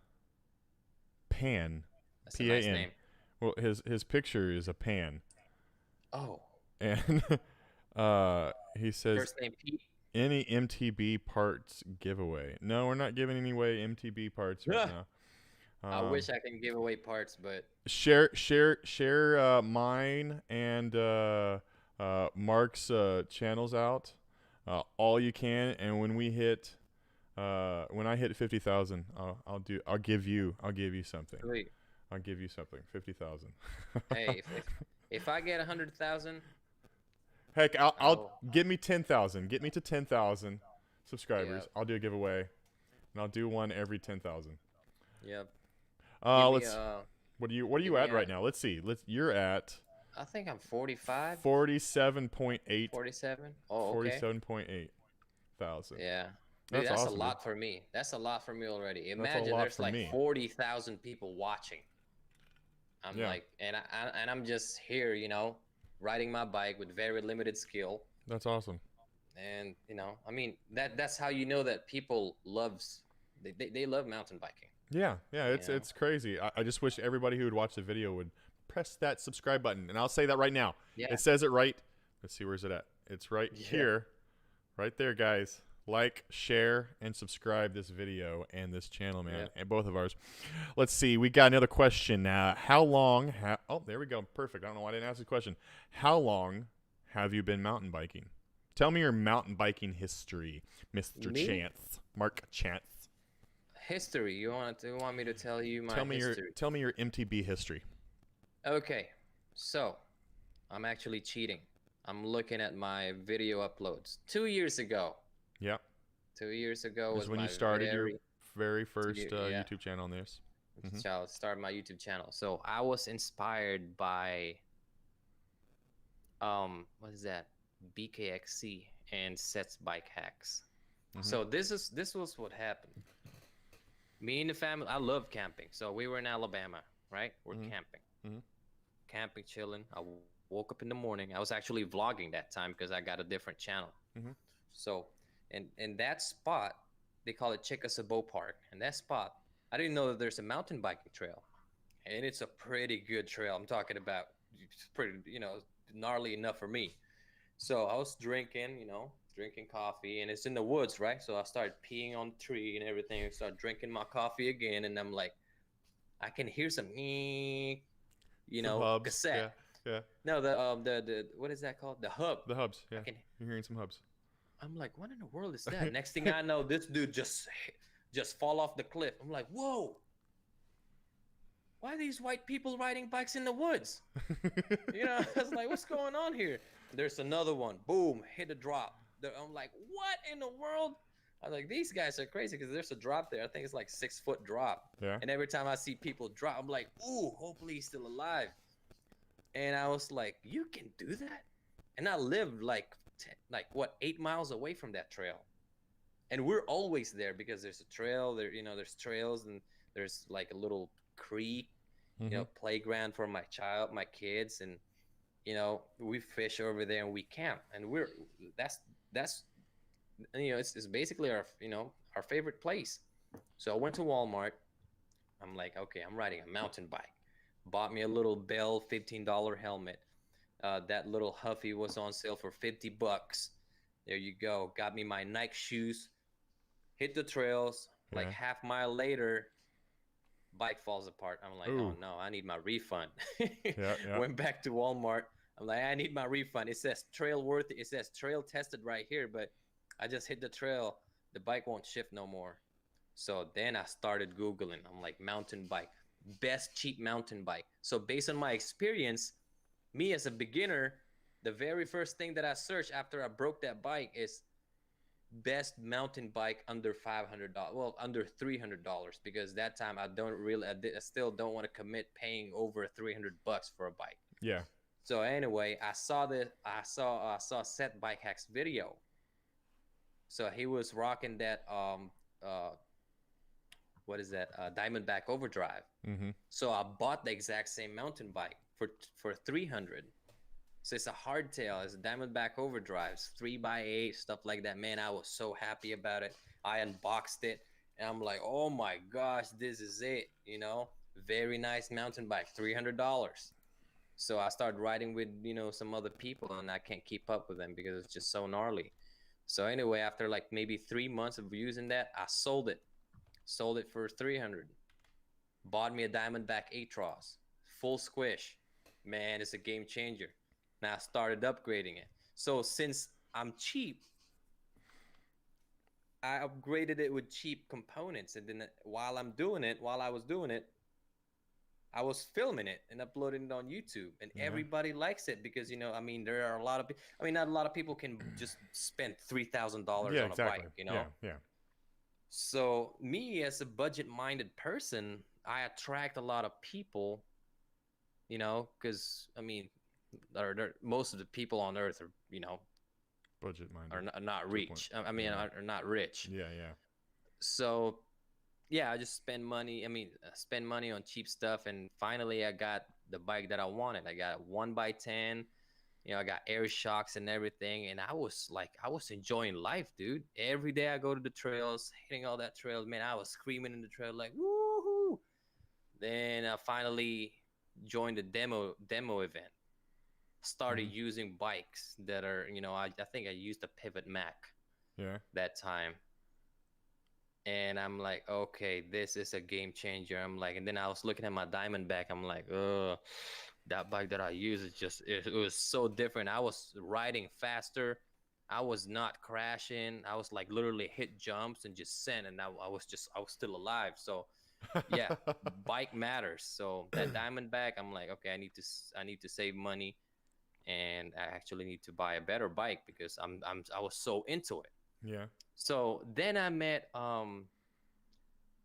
Pan. That's a nice Pan. name. Well, his picture is a pan, Oh, and he says first name Pete. any MTB parts giveaway. No, we're not giving any away MTB parts right now. I wish I can give away parts, but Share mine and Mark's channels out, all you can. And when I hit 50,000, I'll give you something. wait. I'll give you something. 50,000. Hey, if I get 100,000, Heck, I'll give me 10,000. Get me to 10,000 subscribers. Yep. I'll do a giveaway, and I'll do one every 10,000. yep. Let's. What are you at right now? Let's see. You're at I think I'm 45, 47.8. 47. Oh, okay. 47.8 thousand. Yeah. Dude, That's that's awesome, a lot for me. That's a lot for me already. a Imagine lot there's for like me. 40,000 people watching. I'm Yeah. like, and I'm just here, riding my bike with very limited skill. That's awesome. And I mean that's how you know that people they love mountain biking. Yeah, it's Yeah. it's crazy. I just wish everybody who would watch the video would press that subscribe button, and I'll say that right now. Yeah. It says it right. Let's see, where's it at? It's right Yeah. here, right there, guys. like, share, and subscribe this video and this channel, man, Yep. and both of ours. Let's see. We got another question. How long? Oh, there we go. Perfect. I don't know why I didn't ask the question. How long have you been mountain biking? Tell me your mountain biking history, Mr. Me? Chance, Mark Chance. History. You want me to tell you my history? Tell me your MTB history. Okay. So, I'm actually cheating. I'm looking at my video uploads. 2 years ago. Yeah. 2 years ago This was is when my you started your very first yeah, YouTube channel on this. start my YouTube channel. So I was inspired by what is that? BKXC and Sets Bike Hacks. So this was what happened. Me and the family, I love camping. So we were in Alabama, right? We're camping. Camping, chilling. I woke up in the morning. I was actually vlogging that time because I got a different channel. So in that spot, they call it Chickasaw Park. And that spot, I didn't know that there's a mountain biking trail. And it's a pretty good trail. I'm talking about, it's pretty, gnarly enough for me. So I was drinking coffee, and it's in the woods, right? So I started peeing on the tree and everything. I started drinking my coffee again, and I'm like, I can hear some, Some hubs. cassette. Yeah. No, the what is that called? The hub. The hubs. Yeah. You're hearing some hubs. I'm like, what in the world is that? Next thing I know, this dude just fall off the cliff. I'm like, whoa. Why are these white people riding bikes in the woods? I was like, what's going on here? There's another one. Boom, hit a drop. I'm like, what in the world? I was like, these guys are crazy because there's a drop there. I think it's like 6-foot drop. Yeah. And every time I see people drop, I'm like, ooh, hopefully he's still alive. And I was like, you can do that? And I lived like 8 miles away from that trail. And we're always there because there's a trail there, there's trails, and there's like a little creek, playground for my kids, and we fish over there and we camp, and that's it's basically our our favorite place. So I went to Walmart. I'm like, okay, I'm riding a mountain bike. Bought me a little Bell $15 helmet. That little Huffy was on sale for $50. There you go. Got me my Nike shoes. Hit the trails. Yeah. Like half mile later, bike falls apart. I'm like, oh no, I need my refund. Yeah. Went back to Walmart. I'm like, I need my refund. It says trail worthy. It says trail tested right here, but I just hit the trail. The bike won't shift no more. So then I started Googling. I'm like, mountain bike, best cheap mountain bike. So based on my experience, me as a beginner, the very first thing that I searched after I broke that bike is best mountain bike under $500. Well, under $300, because that time I still don't want to commit paying over $300 for a bike. Yeah. So anyway, I saw Set Bike Hacks video. So he was rocking that what is that? Diamondback Overdrive. So I bought the exact same mountain bike for $300. So it's a hardtail, it's a Diamondback Overdrives, 3x8, stuff like that. Man, I was so happy about it. I unboxed it, and I'm like, oh my gosh, this is it. Very nice mountain bike, $300. So I started riding with some other people, and I can't keep up with them because it's just so gnarly. So anyway, after like maybe 3 months of using that, I sold it for $300. Bought me a Diamondback Atros, full squish. Man, it's a game changer. Now I started upgrading it. So since I'm cheap, I upgraded it with cheap components, and then while I was doing it, I was filming it and uploading it on YouTube, and everybody likes it because there are a lot of not a lot of people can just spend $3,000 on a bike, Yeah. So me as a budget-minded person, I attract a lot of people, because most of the people on Earth are budget-minded. are not rich. Are not rich. Yeah. So yeah, I just spend money on cheap stuff, and finally I got the bike that I wanted. I got a 1x10, I got air shocks and everything, and I was enjoying life, dude. Every day I go to the trails, hitting all that trails, man, I was screaming in the trail like woohoo. Then I finally joined the demo event. Started using bikes that are, I think I used a Pivot Mac. Yeah. that time. And I'm like, okay, this is a game changer. I'm like, and then I was looking at my Diamondback. I'm like, that bike that I use is just, it was so different. I was riding faster. I was not crashing. I was like literally hit jumps and just sent. And I was still alive. So yeah, bike matters. So that Diamondback, I'm like, okay, I need to save money, and I actually need to buy a better bike because I was so into it. Yeah. So then I met dang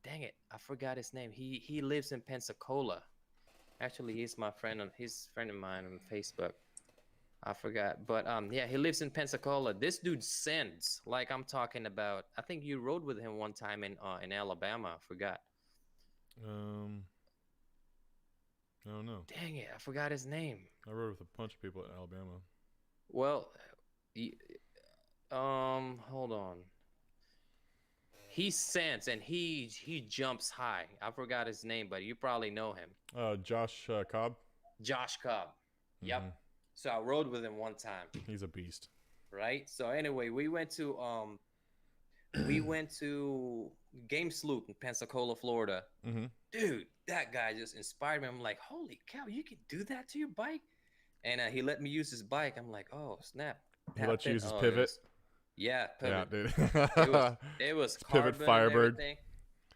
it, I forgot his name. He lives in Pensacola. Actually, he's a friend of mine on Facebook. I forgot. But yeah, he lives in Pensacola. This dude sends, like I'm talking about. I think you rode with him one time in Alabama. I forgot. Um, I don't know. Dang it, I forgot his name. I rode with a bunch of people in Alabama. Well, he, hold on. He sends and he jumps high. I forgot his name, but you probably know him. Josh Cobb. Josh Cobb. Yep. Mhm. So I rode with him one time. He's a beast. Right. So anyway, we went to Game Sloop in Pensacola, Florida. Mm-hmm. Dude, that guy just inspired me. I'm like, holy cow, you can do that to your bike? And he let me use his bike. I'm like, oh snap. He let you use his Oh, pivot. Yeah, Yeah, pivot. dude. It was Pivot carbon and Firebird. everything.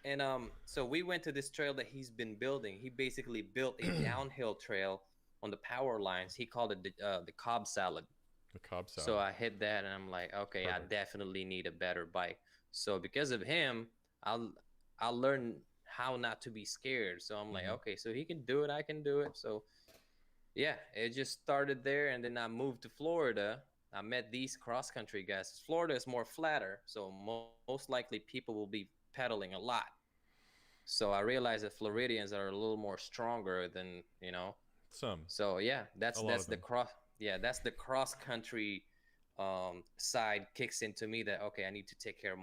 And so we went to this trail that he's been building. He basically built a downhill trail on the power lines. He called it the Cobb Salad. The Cobb salad. So I hit that, and I'm like, okay, Perfect. I definitely need a better bike. So because of him, I learned how not to be scared. So I'm like, okay, so he can do it, I can do it. So yeah, it just started there, and then I moved to Florida. I met these cross country guys. Florida is more flatter, so most likely people will be pedaling a lot. So I realized that Floridians are a little more stronger than, Some. So yeah, A lot of them. that's the cross country side kicks into me that okay, I need to take care of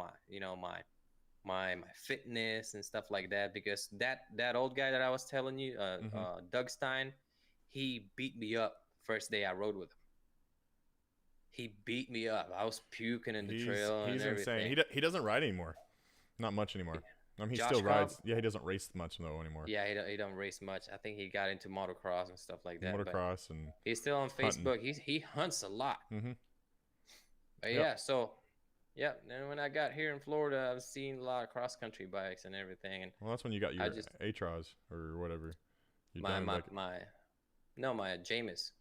my fitness and stuff like that, because that old guy that I was telling you, Doug Stein, he beat me up first day I rode with him. He beat me up. I was puking in the trail and He's everything. insane. He doesn't ride anymore. Not much anymore. He Josh still rides. Cobb? Yeah, he doesn't race much though anymore. Yeah, he don't race much. I think he got into motocross and stuff like that. Motocross and he's still on hunting. Facebook. He hunts a lot. Mm-hmm. But yeah, so yeah. Then when I got here in Florida, I've seen a lot of cross country bikes and everything. And well, that's when you got your Atros or whatever. My Jameis.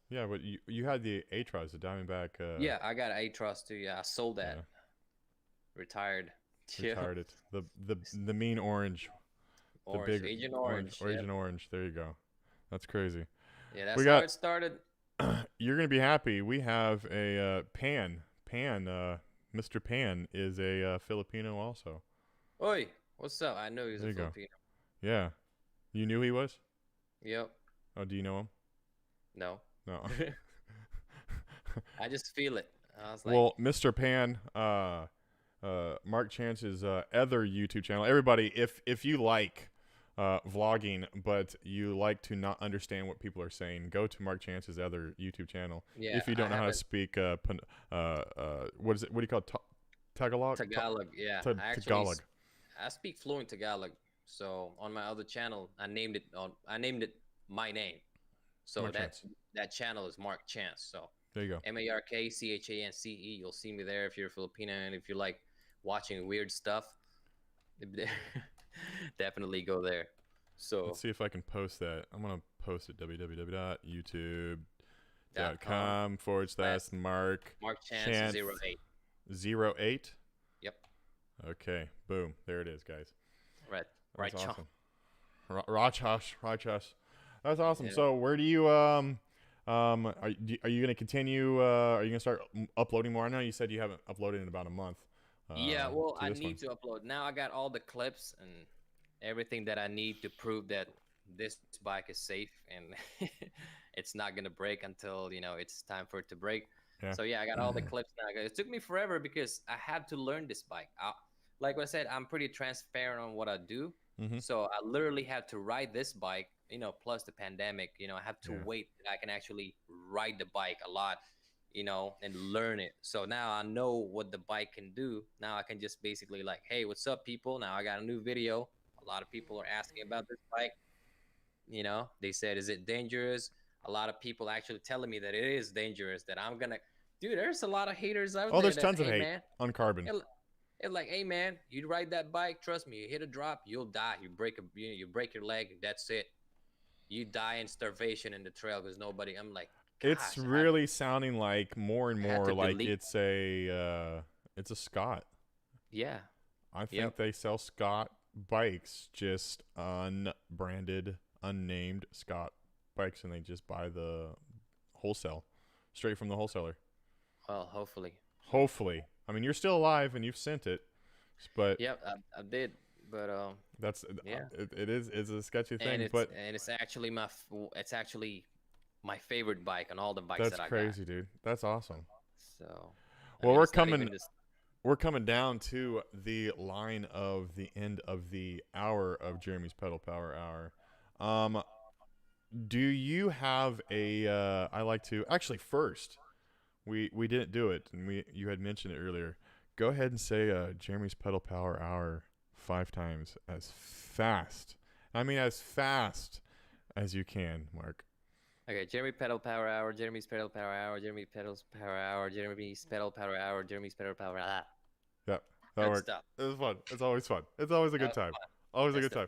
Yeah, but you had the Atros, the Diamondback. Yeah, I got Atros too. Yeah, I sold that. Yeah. Retired. Retired it. The mean orange. The big Agent Orange. Agent Orange. There you go. That's crazy. Yeah, that's how it started. You're gonna be happy. We have a Pan. Mr. Pan is a Filipino also. Oi, what's up? I know he's a Filipino. Yeah, you knew he was. Yep. Oh, do you know him? No. No. I just feel it. I was like, well, Mr. Pan, Mark Chance's other YouTube channel. Everybody, if you like vlogging, but you like to not understand what people are saying, go to Mark Chance's other YouTube channel. Yeah, if you don't know how to speak, what is it? What do you call it? Tagalog? Tagalog, yeah. Tagalog. I speak fluent Tagalog. So on my other channel, I named it my name. So that channel is Mark Chance. So there you go. MarkChance. You'll see me there if you're Filipino, and if you like watching weird stuff, definitely go there. So let's see if I can post that. I'm gonna post it www.youtube.com/Mark Chance 08. 08? Yep. Okay. Boom. There it is, guys. Right. That's awesome. Rachosh. That's awesome. Yeah. So where do you are you going to continue? Are you going to start uploading more? I know you said you haven't uploaded in about a month. Yeah, well, I need to upload. Now I got all the clips and everything that I need to prove that this bike is safe and it's not going to break until, it's time for it to break. Yeah. So yeah, I got all the clips now. It took me forever because I had to learn this bike. Like I said, I'm pretty transparent on what I do. Mm-hmm. So I literally had to ride this bike, plus the pandemic, I have to wait that I can actually ride the bike a lot, you know, and learn it. So now I know what the bike can do. Now I can just basically like, hey, what's up, people? Now I got a new video. A lot of people are asking about this bike. You know, they said, is it dangerous? A lot of people actually telling me that it is dangerous, that I'm gonna, dude, there's a lot of haters out Oh, there there's that, tons of hey, hate man, on carbon. it's like, hey, man, you ride that bike, trust me, you hit a drop, you'll die. You break your leg, that's it. You die in starvation in the trail because nobody, I'm like, It's gosh, really sounding like more and I had more to like delete. it's a Scott. Yeah. I Yep. think they sell Scott bikes, just unbranded, unnamed Scott bikes, and they just buy the wholesale, straight from the wholesaler. Well, hopefully. Hopefully, I mean you're still alive and you've sent it, but Yep, I did, but that's yeah, it's a sketchy and thing. But it's actually it's actually my favorite bike on all the bikes that's that I got. crazy, dude. That's awesome. So, I Well, mean, it's not even this. we're coming down to the line of the end of the hour of Jeremy's Pedal Power Hour. Um, do you have a? I like to actually first. We didn't do it, and you had mentioned it earlier. Go ahead and say Jeremy's Pedal Power Hour 5 times as fast. I mean, as fast as you can, Mark. Okay, Jeremy Pedal Power Hour, Jeremy's Pedal Power Hour, Jeremy Pedals Power Hour, Jeremy's Pedal Power Hour, Jeremy's Pedal Power Hour. Yep, that Good worked. stuff. It was fun. It's always fun. It's always a That good was time. fun. Always a That's good the time.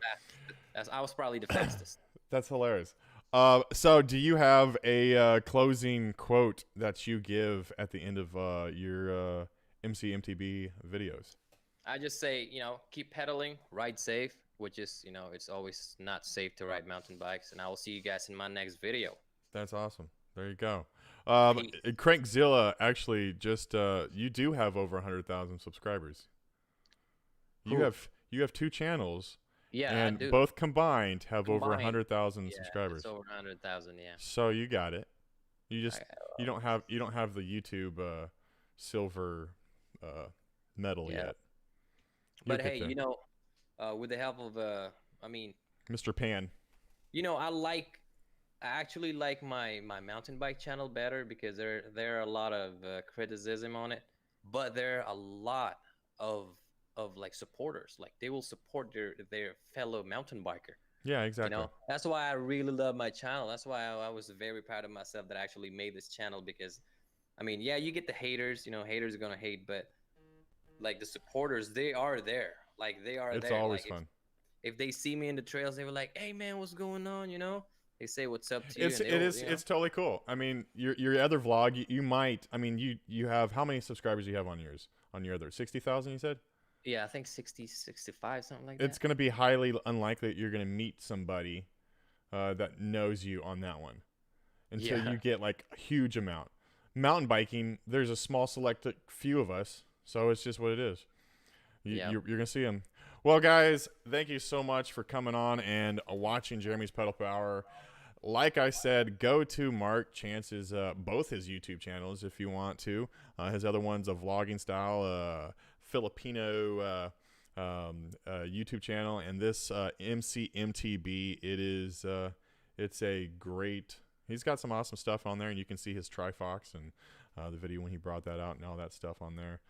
fastest. I was probably the fastest. That's hilarious. So do you have a closing quote that you give at the end of your MCMTB videos? I just say, you know, keep pedaling, ride safe, which is, you know, it's always not safe to ride mountain bikes. And I will see you guys in my next video. That's awesome. There you go. Peace. Crankzilla actually just you do have over 100,000 subscribers. Who? You have 2 channels, Yeah, I and do. both combined have over Combined, 100,000 yeah, subscribers. it's over 100,000. Yeah. So you got it. You just I, you don't have the YouTube silver medal yeah. yet. You'll But get hey, there, you know, with the help of, I mean, Mr. Pan. you know, I actually like my mountain bike channel better because there are a lot of criticism on it, but there are a lot of like supporters. Like they will support their fellow mountain biker. Yeah, You exactly. know, that's why I really love my channel. That's why I was very proud of myself that I actually made this channel because, I mean, yeah, you get the haters. You know, haters are gonna hate, but like the supporters, they are there. Like they are It's there. always Like fun. if they see me in the trails, they were like, "Hey man, what's going on?" You know, they say what's up to you, and they will, you know. It's totally cool. I mean, your other vlog, you might. I mean, you have how many subscribers do you have on yours? On your other 60,000, you said. Yeah, I think 60, 65, something like It's that. going to be highly unlikely that you're going to meet somebody that knows you on that one until Yeah, you get like a huge amount. Mountain biking, there's a small select few of us, so it's just what it is. yeah. You're gonna see them. Well, guys, thank you so much for coming on and watching Jeremy's Pedal Power. Like I said, go to Mark Chance's both his YouTube channels if you want to. His other one's a vlogging style Filipino YouTube channel, and this MCMTB. It's a great. He's got some awesome stuff on there, and you can see his Trifox and the video when he brought that out and all that stuff on there.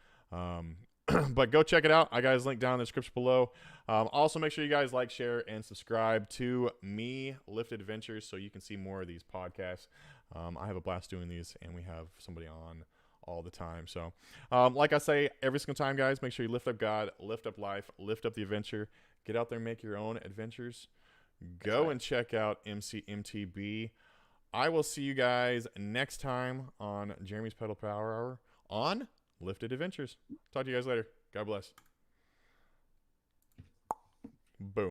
But go check it out. I got his link down in the description below. Also, make sure you guys like, share, and subscribe to Me Lifted Adventures so you can see more of these podcasts. I have a blast doing these, and we have somebody on all the time. So, like I say every single time, guys, make sure you lift up God, lift up life, lift up the adventure. Get out there and make your own adventures. Go right. and check out MCMTB. I will see you guys next time on Jeremy's Pedal Power Hour on Lifted Adventures. Talk to you guys later. God bless. Boom.